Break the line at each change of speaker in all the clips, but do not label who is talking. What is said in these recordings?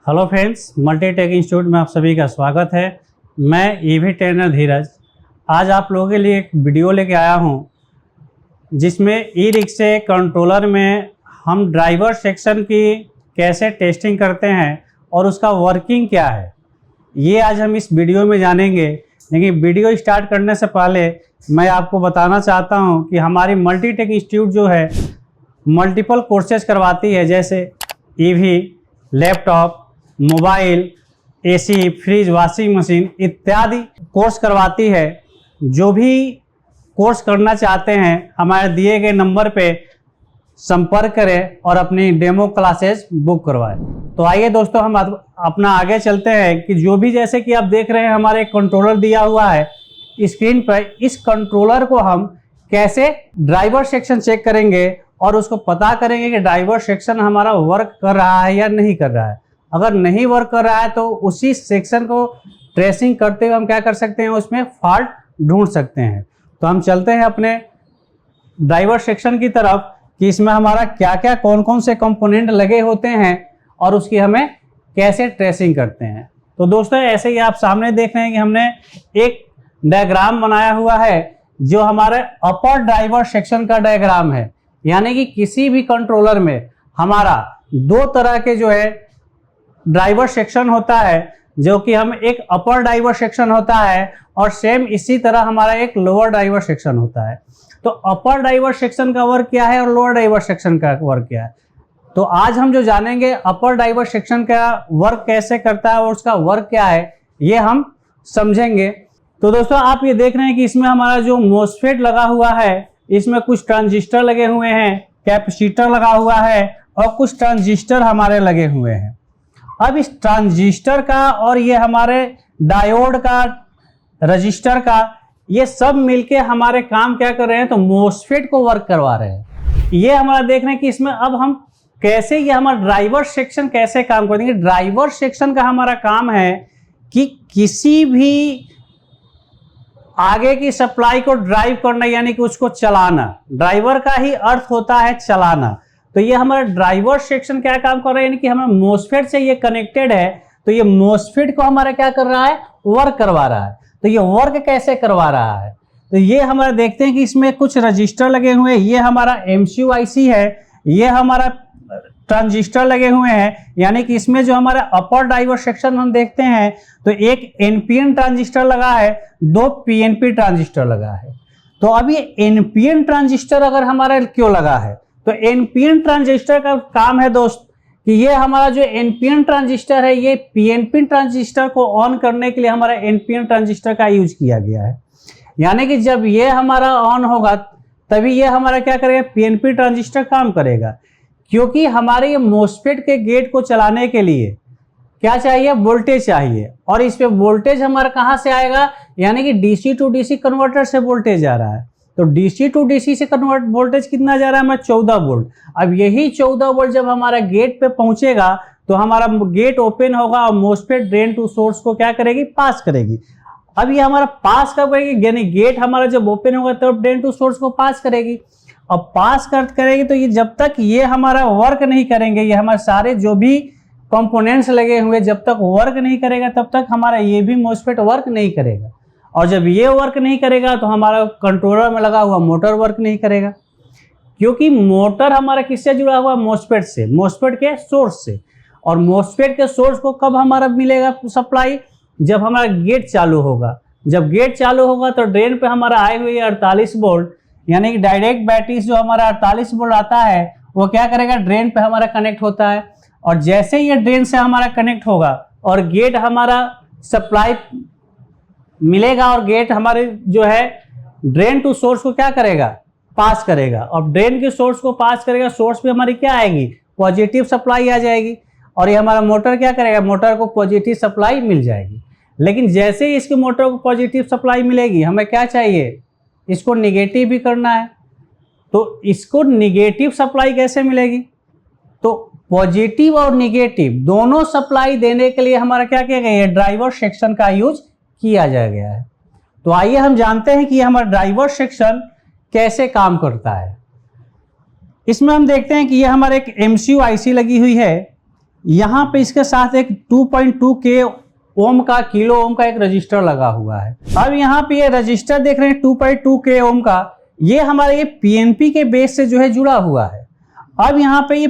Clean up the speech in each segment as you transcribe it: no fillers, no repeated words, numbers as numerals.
Hello friends, Multitech institute में आप सभी का स्वागत है। मैं ईवी ट्रेनर धीरज आज आप लोगों के लिए एक वीडियो लेके आया हूं, जिसमें ई रिक्शे कंट्रोलर में हम ड्राइवर सेक्शन की कैसे टेस्टिंग करते हैं और उसका वर्किंग क्या है, ये आज हम इस वीडियो में जानेंगे। लेकिन वीडियो स्टार्ट करने से पहले मैं आपको बताना चाहता हूं कि हमारी मल्टीटेक इंस्टीट्यूट जो है मल्टीपल कोर्सेज करवाती है, जैसे EV, laptop, mobile, AC, fridge, washing machine इत्यादि कोर्स करवाती है। जो भी कोर्स करना चाहते हैं हमारे दिए गए नंबर पे संपर्क करें और अपनी डेमो क्लासेस बुक करवाएं। तो आइए दोस्तों, हम अपना आगे चलते हैं कि जो भी जैसे कि आप देख रहे हैं हमारे कंट्रोलर दिया हुआ है स्क्रीन पर। इस कंट्रोलर को हम कैसे ड्राइवर सेक्शन चेक करेंगे और उसको पता करेंगे कि ड्राइवर सेक्शन हमारा वर्क कर रहा है या नहीं कर रहा है। अगर नहीं वर्क कर रहा है तो उसी सेक्शन को ट्रेसिंग करते हुए हम क्या कर सकते हैं, उसमें फॉल्ट ढूंढ सकते हैं। तो हम चलते हैं अपने ड्राइवर सेक्शन की तरफ कि इसमें हमारा क्या क्या कौन कौन से कंपोनेंट लगे होते हैं और उसकी हमें कैसे ट्रेसिंग करते हैं। तो दोस्तों, ऐसे ही आप सामने देख रहे हैं कि हमने एक डायग्राम बनाया हुआ है जो हमारे अपर ड्राइवर सेक्शन का डायग्राम है। यानी कि किसी भी कंट्रोलर में हमारा दो तरह के जो है ड्राइवर सेक्शन होता है, जो कि हम एक अपर ड्राइवर सेक्शन होता है और सेम इसी तरह हमारा एक लोअर ड्राइवर सेक्शन होता है। तो अपर ड्राइवर सेक्शन का वर्क क्या है और लोअर ड्राइवर सेक्शन का वर्क क्या है, तो आज हम जो जानेंगे अपर ड्राइवर सेक्शन का वर्क कैसे करता है और उसका वर्क क्या है, ये हम समझेंगे। तो दोस्तों, आप ये देख रहे हैं कि इसमें हमारा जो मोस्फेट लगा हुआ है, इसमें कुछ ट्रांजिस्टर लगे हुए हैं, कैपेसिटर लगा हुआ है और कुछ ट्रांजिस्टर हमारे लगे हुए हैं। अब इस ट्रांजिस्टर का और ये हमारे डायोड का, रजिस्टर का, ये सब मिलके हमारे काम क्या कर रहे हैं, तो मोस्फेट को वर्क करवा रहे हैं। ये हमारा देख रहे हैं कि इसमें अब हम कैसे, ये हमारा ड्राइवर सेक्शन कैसे काम करेंगे। ड्राइवर सेक्शन का हमारा काम है कि किसी भी आगे की सप्लाई को ड्राइव करना, यानी कि उसको चलाना। ड्राइवर का ही अर्थ होता है चलाना। तो ये हमारा ड्राइवर सेक्शन क्या काम कर रहा है, यानी कि हमें मोस्फेट से ये कनेक्टेड है, तो ये मोस्फेट को हमारा क्या कर रहा है, वर्क करवा रहा है। तो ये वर्क कैसे करवा रहा है, तो ये हमारा देखते हैं कि इसमें कुछ रजिस्टर लगे हुए हैं। ये हमारा MCU IC है, ये हमारा ट्रांजिस्टर लगे हुए हैं। यानी कि इसमें जो हमारा अपर ड्राइवर सेक्शन हम देखते हैं तो एक NPN ट्रांजिस्टर लगा है, दो PNP ट्रांजिस्टर लगा है। तो अब ये NPN ट्रांजिस्टर अगर हमारा क्यों लगा है, तो NPN ट्रांजिस्टर का काम है दोस्त कि ये हमारा जो NPN ट्रांजिस्टर है, ये PNP ट्रांजिस्टर को ऑन करने के लिए हमारा NPN ट्रांजिस्टर का यूज किया गया है। यानी कि जब ये हमारा ऑन होगा तभी ये हमारा क्या करेगा, PNP ट्रांजिस्टर काम करेगा। क्योंकि हमारे ये मोस्फेट के गेट को चलाने के लिए क्या चाहिए, वोल्टेज चाहिए। और इस पे वोल्टेज हमारा कहाँ से आएगा, यानी कि DC टू DC कन्वर्टर से वोल्टेज आ रहा है। तो DC टू DC से कन्वर्ट वोल्टेज कितना जा रहा है, हमारा 14 वोल्ट। अब यही 14 वोल्ट जब हमारा गेट पे पहुंचेगा तो हमारा गेट ओपन होगा और मोस्फेट ड्रेन टू सोर्स को क्या करेगी, पास करेगी। अब ये हमारा पास कब करेगी, यानी गेट हमारा जब ओपन होगा तब ड्रेन टू सोर्स को पास करेगी। अब पास करेगी तो ये जब तक ये हमारा वर्क नहीं करेंगे, ये हमारे सारे जो भी कंपोनेंट्स लगे हुए जब तक वर्क नहीं करेगा तब तक हमारा ये भी मोस्फेट वर्क नहीं करेगा। और जब ये वर्क नहीं करेगा तो हमारा कंट्रोलर में लगा हुआ मोटर वर्क नहीं करेगा। क्योंकि मोटर हमारा किससे जुड़ा हुआ, मोस्फेट से, मोस्फेट के सोर्स से। और मोस्फेट के सोर्स को कब हमारा मिलेगा सप्लाई, जब हमारा गेट चालू होगा। जब गेट चालू होगा तो ड्रेन पे हमारा आए हुए 48 वोल्ट, यानी कि डायरेक्ट बैटरी जो हमारा 48 वोल्ट आता है वो क्या करेगा, ड्रेन पे हमारा कनेक्ट होता है। और जैसे ये ड्रेन से हमारा कनेक्ट होगा और गेट हमारा सप्लाई मिलेगा और गेट हमारे जो है ड्रेन टू सोर्स को क्या करेगा, पास करेगा। और ड्रेन के सोर्स को पास करेगा, सोर्स पे हमारी क्या आएगी, पॉजिटिव सप्लाई आ जाएगी। और ये हमारा मोटर क्या करेगा, मोटर को पॉजिटिव सप्लाई मिल जाएगी। लेकिन जैसे ही इसकी मोटर को पॉजिटिव सप्लाई मिलेगी, हमें क्या चाहिए, इसको निगेटिव भी करना है। तो इसको निगेटिव सप्लाई कैसे मिलेगी, तो पॉजिटिव और निगेटिव दोनों सप्लाई देने के लिए हमारा क्या किया गया है, ड्राइवर सेक्शन का यूज किया जा गया है। तो आइए हम जानते हैं कि हमारा ड्राइवर सेक्शन कैसे काम करता है। इसमें हम देखते हैं कि ये हमारे एक MCU IC लगी हुई है, यहाँ पे इसके साथ एक 2.2 के ओम का किलो ओम का एक रजिस्टर लगा हुआ है। अब यहाँ पे ये रजिस्टर देख रहे हैं 2.2 के ओम का, ये हमारे ये पीएनपी के बेस से जो है जुड़ा हुआ है। अब यहाँ पे ये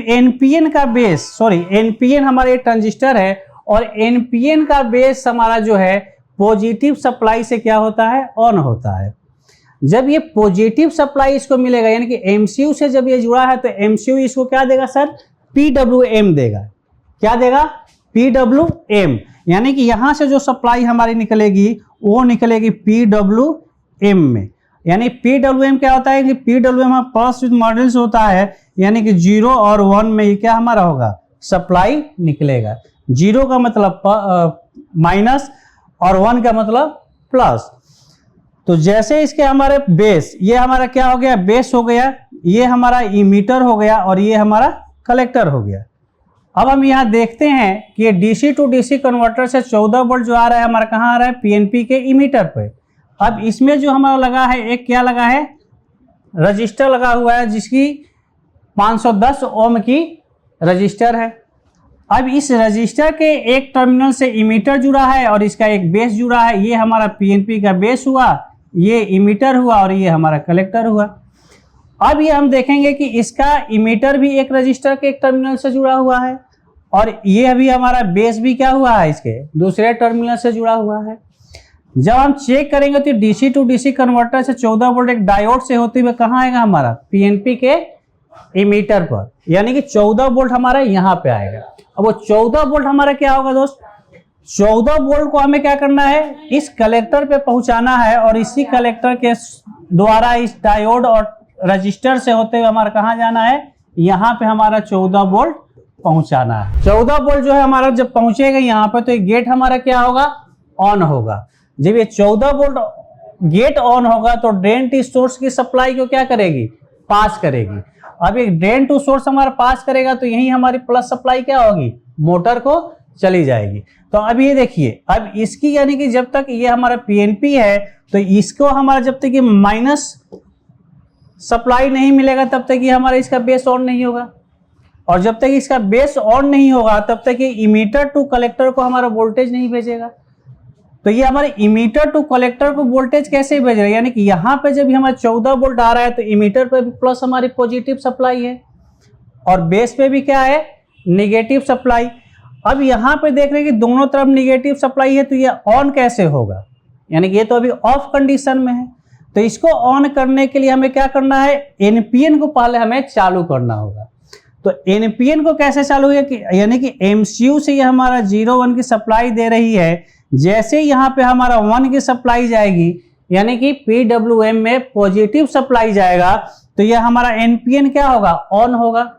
एनपीएन का बेस, सॉरी एनपीएन हमारा ये ट्रांजिस्टर है और एनपीएन का बेस हमारा जो है पॉजिटिव सप्लाई से क्या होता है, ऑन होता है। जब ये पॉजिटिव सप्लाई इसको मिलेगा, यानी कि एमसीयू से जब ये जुड़ा है तो एमसीयू इसको क्या देगा सर, पीडब्ल्यूएम देगा। क्या देगा, पीडब्ल्यूएम, यानी कि यहां से जो सप्लाई हमारी निकलेगी वो निकलेगी पीडब्ल्यूएम में। यानी पीडब्ल्यूएम क्या होता है कि पीडब्ल्यूएम प्लस विद मॉड्यूल्स होता है, यानी कि 0 और 1 में ये क्या हमारा होगा, सप्लाई निकलेगा। 0 का मतलब माइनस और 1 का मतलब प्लस। तो जैसे इसके हमारे बेस, ये हमारा क्या हो गया, बेस हो गया, ये हमारा इमीटर हो गया और ये हमारा कलेक्टर हो गया। अब हम यहाँ देखते हैं कि ये डीसी टू डीसी कन्वर्टर से 14 वोल्ट जो आ रहा है हमारा कहाँ आ रहा है, पीएनपी के इमीटर पे। अब इसमें जो हमारा लगा है, एक क्या लगा है, रजिस्टर लगा हुआ है जिसकी 510 ओम की रजिस्टर है। अब इस रजिस्टर के एक टर्मिनल से इमीटर जुड़ा है और इसका एक बेस जुड़ा है। ये हमारा पीएनपी का बेस हुआ, ये इमीटर हुआ और ये हमारा कलेक्टर हुआ। अब ये हम देखेंगे कि इसका इमीटर भी एक रजिस्टर के एक टर्मिनल से जुड़ा हुआ है और ये भी हमारा बेस भी क्या हुआ है, इसके दूसरे टर्मिनल से जुड़ा हुआ है। जब हम चेक करेंगे तो डीसी टू डीसी कन्वर्टर से 14 वोल्ट एक डायोड से होते हुए कहाँ आएगा, हमारा पीएनपी के इमीटर पर, यानी कि 14 वोल्ट हमारा यहाँ पे आएगा। अब वो 14 वोल्ट हमारा क्या होगा दोस्त, 14 वोल्ट को हमें क्या करना है, इस कलेक्टर पे पहुंचाना है और इसी कलेक्टर के द्वारा इस डायोड और रजिस्टर से होते हुए हमारा कहाँ जाना है, यहाँ पे हमारा 14 वोल्ट पहुंचाना है। 14 वोल्ट जो है हमारा जब पहुंचेगा यहाँ पे तो ये गेट हमारा क्या होगा, ऑन होगा। जब ये 14 वोल्ट गेट ऑन होगा तो ड्रेन टू सोर्स की सप्लाई को क्या करेगी, पास करेगी। अब ये ड्रेन टू सोर्स हमारा पास करेगा तो यही हमारी प्लस सप्लाई क्या होगी, मोटर को चली जाएगी। तो अब ये देखिए, अब इसकी यानी कि जब तक ये हमारा पीएनपी है तो इसको हमारा जब तक ये माइनस सप्लाई नहीं मिलेगा तब तक ये हमारा इसका बेस ऑन नहीं होगा, और जब तक इसका बेस ऑन नहीं होगा तब तक ये इमीटर टू कलेक्टर को हमारा वोल्टेज नहीं भेजेगा। तो ये हमारे इमीटर टू कलेक्टर को वोल्टेज कैसे भेज रहा है, यानी कि यहाँ पे जब हमारा 14 वोल्ट आ रहा है तो इमीटर पे भी प्लस हमारी पॉजिटिव सप्लाई है और बेस पे भी क्या है, निगेटिव सप्लाई। अब यहाँ पे देख रहे हैं कि दोनों तरफ निगेटिव सप्लाई है तो ये ऑन कैसे होगा, यानी कि ये तो अभी ऑफ कंडीशन में है। तो इसको ऑन करने के लिए हमें क्या करना है, एनपीएन को पहले हमें चालू करना होगा। तो एनपीएन को कैसे चालू है कि यानी कि एमसीयू से ये हमारा 0-1 की सप्लाई दे रही है। जैसे यहाँ पे हमारा 1 की सप्लाई जाएगी यानी कि पीडब्ल्यूएम में पॉजिटिव सप्लाई जाएगा तो ये हमारा एनपीएन क्या होगा, ऑन होगा।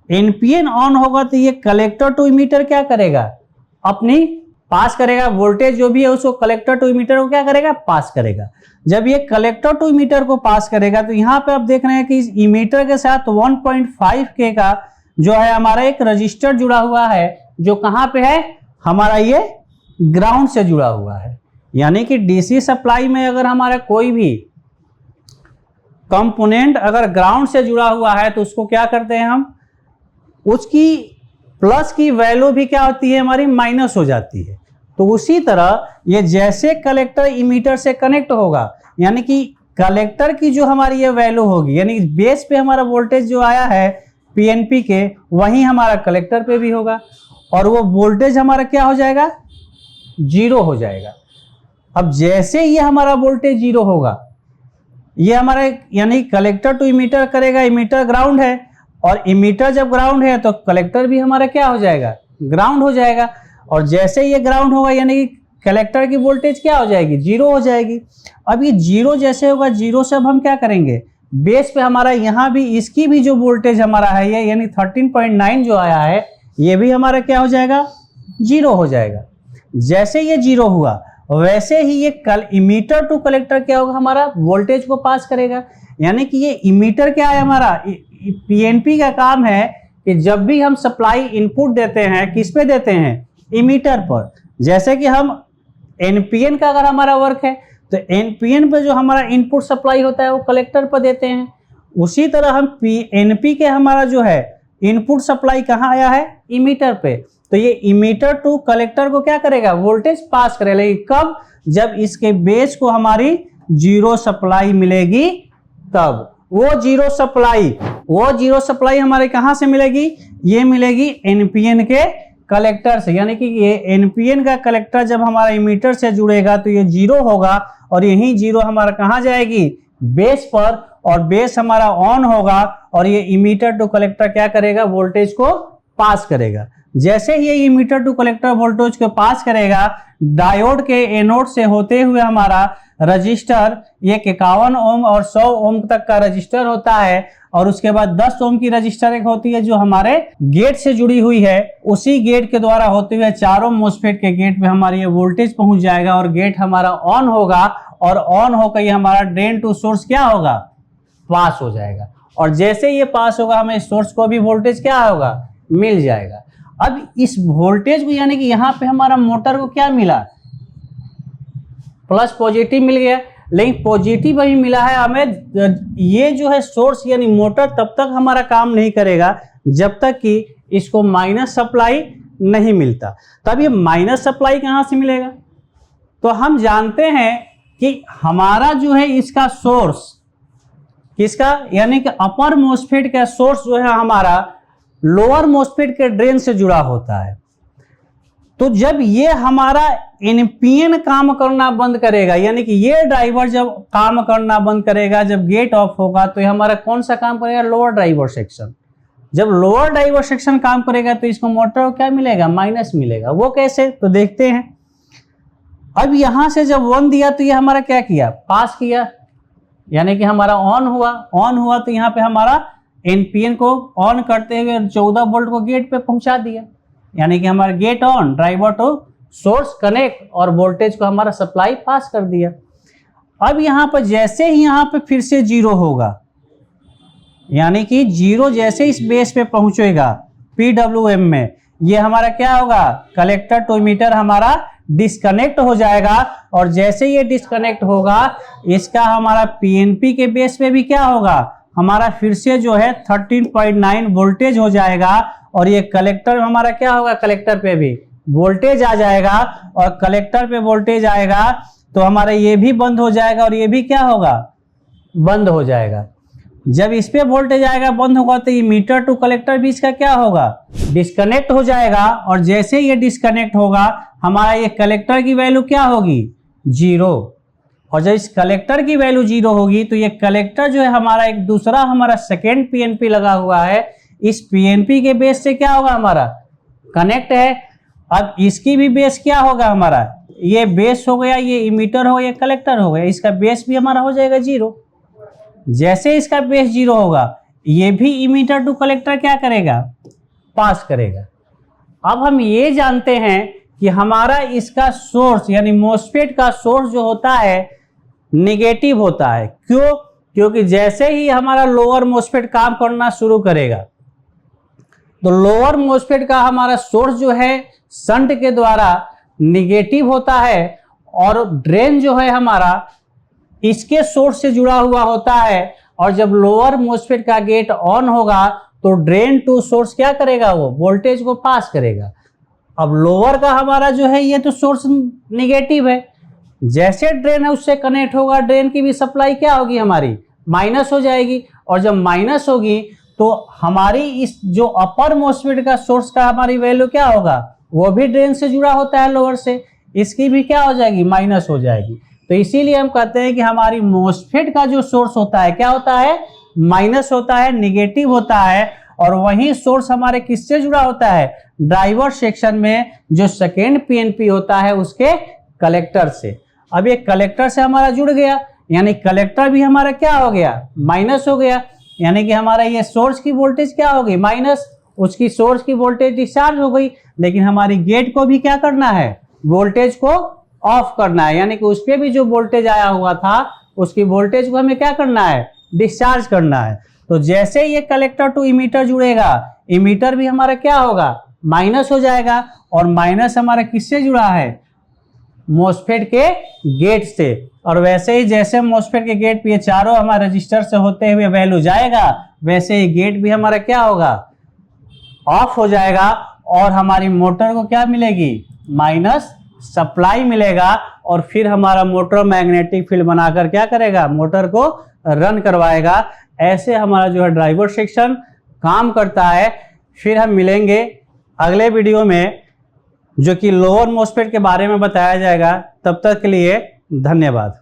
एनपीएन ऑन होगा तो ये कलेक्टर टू इमीटर क्या करेगा, अपनी पास करेगा, वोल्टेज जो भी है उसको कलेक्टर टू इमीटर को क्या करेगा, पास करेगा। जब ये कलेक्टर टू इमीटर को पास करेगा तो यहाँ पे आप देख रहे हैं कि इस इमीटर के साथ 1.5 के का जो है हमारा एक रजिस्टर जुड़ा हुआ है जो कहाँ पे है, हमारा ये ग्राउंड से जुड़ा हुआ है। यानी कि डीसी सप्लाई में अगर हमारा कोई भी कंपोनेंट अगर ग्राउंड से जुड़ा हुआ है तो उसको क्या करते हैं हम, उसकी प्लस की वैल्यू भी क्या होती है, हमारी माइनस हो जाती है। तो उसी तरह ये जैसे कलेक्टर इमीटर से कनेक्ट होगा यानी कि कलेक्टर की जो हमारी ये वैल्यू होगी, यानी बेस पे हमारा वोल्टेज जो आया है पीएनपी के, वही हमारा कलेक्टर पे भी होगा और वो वोल्टेज हमारा क्या हो जाएगा, 0 हो जाएगा। अब जैसे ये हमारा वोल्टेज 0 होगा, ये हमारा यानी कलेक्टर टू इमीटर करेगा, इमीटर ग्राउंड है और इमीटर जब ग्राउंड है तो कलेक्टर भी हमारा क्या हो जाएगा, ग्राउंड हो जाएगा। और जैसे ये ग्राउंड होगा यानी कि कलेक्टर की वोल्टेज क्या हो जाएगी, 0 हो जाएगी। अब ये 0 जैसे होगा, 0 से अब हम क्या करेंगे, बेस पे हमारा यहाँ भी इसकी भी जो वोल्टेज हमारा है ये यानी 13.9 जो आया है ये भी हमारा क्या हो जाएगा, 0 हो जाएगा। जैसे ये 0 हुआ वैसे ही ये इमीटर टू कलेक्टर क्या होगा, हमारा वोल्टेज को पास करेगा। यानी कि ये इमीटर क्या है, हमारा पीएनपी का काम है कि जब भी हम सप्लाई इनपुट देते हैं किस पे देते हैं, इमीटर पर। जैसे कि हम एनपीएन का अगर हमारा वर्क है तो एनपीएन पे जो हमारा इनपुट सप्लाई होता है वो कलेक्टर पर देते हैं। उसी तरह हम एनपी के हमारा जो है इनपुट सप्लाई कहाँ आया है, इमीटर पे, तो ये इमीटर टू कलेक्टर को क्या करेगा, वोल्टेज पास करेगा। लेकिन कब, जब इसके बेस को हमारी जीरो सप्लाई मिलेगी तब। वो जीरो सप्लाई हमारे कहां से मिलेगी, ये मिलेगी एनपीएन के कलेक्टर से, यानी कि ये एनपीएन का कलेक्टर जब हमारा इमीटर से जुड़ेगा तो ये जीरो होगा, और यही जीरो हमारा कहां जाएगी, बेस पर, और बेस हमारा ऑन होगा, और ये इमीटर टू कलेक्टर क्या करेगा, वोल्टेज को पास करेगा। जैसे ही ये इमीटर टू कलेक्टर वोल्टेज को पास करेगा, डायोड के एनोड से होते हुए हमारा रजिस्टर, ये 51 ओम और 100 ओम तक का रजिस्टर होता है, और उसके बाद 10 ओम की रजिस्टर एक होती है जो हमारे गेट से जुड़ी हुई है, उसी गेट के द्वारा होते हुए 4 ओम मोस्फेट के गेट पे हमारी ये वोल्टेज पहुंच जाएगा, और गेट हमारा ऑन होगा, और ऑन होकर ये हमारा ड्रेन टू सोर्स क्या होगा, पास हो जाएगा, और जैसे ये पास होगा हमें सोर्स को भी वोल्टेज क्या होगा, मिल जाएगा। अब इस वोल्टेज को, यानी कि यहाँ पे हमारा मोटर को क्या मिला, प्लस पॉजिटिव मिल गया, लेकिन पॉजिटिव भी मिला है हमें, ये जो है सोर्स यानी मोटर तब तक हमारा काम नहीं करेगा जब तक कि इसको माइनस सप्लाई नहीं मिलता। तब ये माइनस सप्लाई कहाँ से मिलेगा, तो हम जानते हैं कि हमारा जो है इसका सोर्स किसका, यानी कि अपर मोस्फेट का सोर्स जो है हमारा लोअर मोस्फेट के ड्रेन से जुड़ा होता है। तो जब ये हमारा एनपीएन काम करना बंद करेगा, यानी कि ये ड्राइवर जब काम करना बंद करेगा, जब गेट ऑफ होगा, तो ये हमारा कौन सा काम करेगा, लोअर ड्राइवर सेक्शन। जब लोअर ड्राइवर सेक्शन काम करेगा तो इसको मोटर को क्या मिलेगा, माइनस मिलेगा। वो कैसे, तो देखते हैं। अब यहां से जब 1 दिया तो ये हमारा क्या किया, पास किया, यानी कि हमारा ऑन हुआ तो यहाँ पे हमारा एनपीएन को ऑन करते हुए 14 वोल्ट को गेट पे पहुंचा दिया, यानी कि हमारा gate on, driver to source connect, और वोल्टेज को हमारा सप्लाई पास कर दिया। अब यहाँ पर जैसे ही यहाँ पे फिर से जीरो होगा, यानी कि जीरो जैसे इस बेस पे पहुंचेगा पीडब्ल्यूएम में, ये हमारा क्या होगा, कलेक्टर टू इमीटर हमारा डिस्कनेक्ट हो जाएगा, और जैसे ये डिस्कनेक्ट होगा इसका हमारा पीएनपी के बेस पे भी क्या होगा, हमारा फिर से जो है 13.9 वोल्टेज हो जाएगा, और ये कलेक्टर हमारा क्या होगा, कलेक्टर पे भी वोल्टेज आ जाएगा, और कलेक्टर पे वोल्टेज आएगा तो हमारा ये भी बंद हो जाएगा, और ये भी क्या होगा, बंद हो जाएगा। जब इस पे वोल्टेज आएगा, बंद होगा, तो ये मीटर टू कलेक्टर भी इसका क्या होगा, डिस्कनेक्ट हो जाएगा, और जैसे ये डिस्कनेक्ट होगा हमारा ये कलेक्टर की वैल्यू क्या होगी, जीरो, और जब इस कलेक्टर की वैल्यू जीरो होगी तो ये कलेक्टर जो है हमारा एक दूसरा हमारा सेकेंड पीएनपी लगा हुआ है, इस पीएनपी के बेस से क्या होगा, हमारा कनेक्ट है। अब इसकी भी बेस क्या होगा, हमारा ये बेस हो गया, ये इमीटर हो गया, ये कलेक्टर हो गया, इसका बेस भी हमारा हो जाएगा जीरो। जैसे इसका बेस जीरो होगा ये भी इमीटर टू कलेक्टर क्या करेगा, पास करेगा। अब हम ये जानते हैं कि हमारा इसका सोर्स यानी मोस्फेट का सोर्स जो होता है निगेटिव होता है। क्यों, क्योंकि जैसे ही हमारा लोअर मोस्फेट काम करना शुरू करेगा तो लोअर मोस्फेट का हमारा सोर्स जो है शंट के द्वारा निगेटिव होता है, और ड्रेन जो है हमारा इसके सोर्स से जुड़ा हुआ होता है, और जब लोअर मोस्फेट का गेट ऑन होगा तो ड्रेन टू सोर्स क्या करेगा, वो वोल्टेज को पास करेगा। अब लोअर का हमारा जो है ये तो सोर्स निगेटिव है, जैसे ड्रेन है उससे कनेक्ट होगा, ड्रेन की भी सप्लाई क्या होगी, हमारी माइनस हो जाएगी, और जब माइनस होगी तो हमारी इस जो अपर मोस्फेट का सोर्स का हमारी वैल्यू क्या होगा, वो भी ड्रेन से जुड़ा होता है लोअर से, इसकी भी क्या हो जाएगी, माइनस हो जाएगी। तो इसीलिए हम कहते हैं कि हमारी मोस्फेट का जो सोर्स होता है क्या होता है, माइनस होता है, निगेटिव होता है, और वही सोर्स हमारे किससे जुड़ा होता है, ड्राइवर सेक्शन में जो सेकेंड पीएनपी होता है उसके कलेक्टर से। अब ये कलेक्टर से हमारा जुड़ गया, यानी कलेक्टर भी हमारा क्या हो गया, माइनस हो गया, यानी कि हमारा ये सोर्स की वोल्टेज क्या हो गई, माइनस, उसकी सोर्स की वोल्टेज डिस्चार्ज हो गई, लेकिन हमारी गेट को भी क्या करना है, वोल्टेज को ऑफ करना है, यानी कि उस पर भी जो वोल्टेज आया हुआ था उसकी वोल्टेज को हमें क्या करना है, डिस्चार्ज करना है। तो जैसे ये कलेक्टर टू इमीटर जुड़ेगा, इमीटर भी हमारा क्या होगा, माइनस हो जाएगा, और माइनस हमारा किससे जुड़ा है, मोस्फेट के गेट से। और वैसे ही जैसे मोस्फेट के गेट पे ये चारों हमारे रजिस्टर से होते हुए वैल्यू जाएगा, वैसे ही गेट भी हमारा क्या होगा, ऑफ हो जाएगा और हमारी मोटर को क्या मिलेगी, माइनस सप्लाई मिलेगा, और फिर हमारा मोटर मैग्नेटिक फील्ड बनाकर क्या करेगा, मोटर को रन करवाएगा। ऐसे हमारा जो है ड्राइवर सेक्शन काम करता है। फिर हम मिलेंगे अगले वीडियो में जो कि लोअर मोस्फेट के बारे में बताया जाएगा। तब तक के लिए धन्यवाद।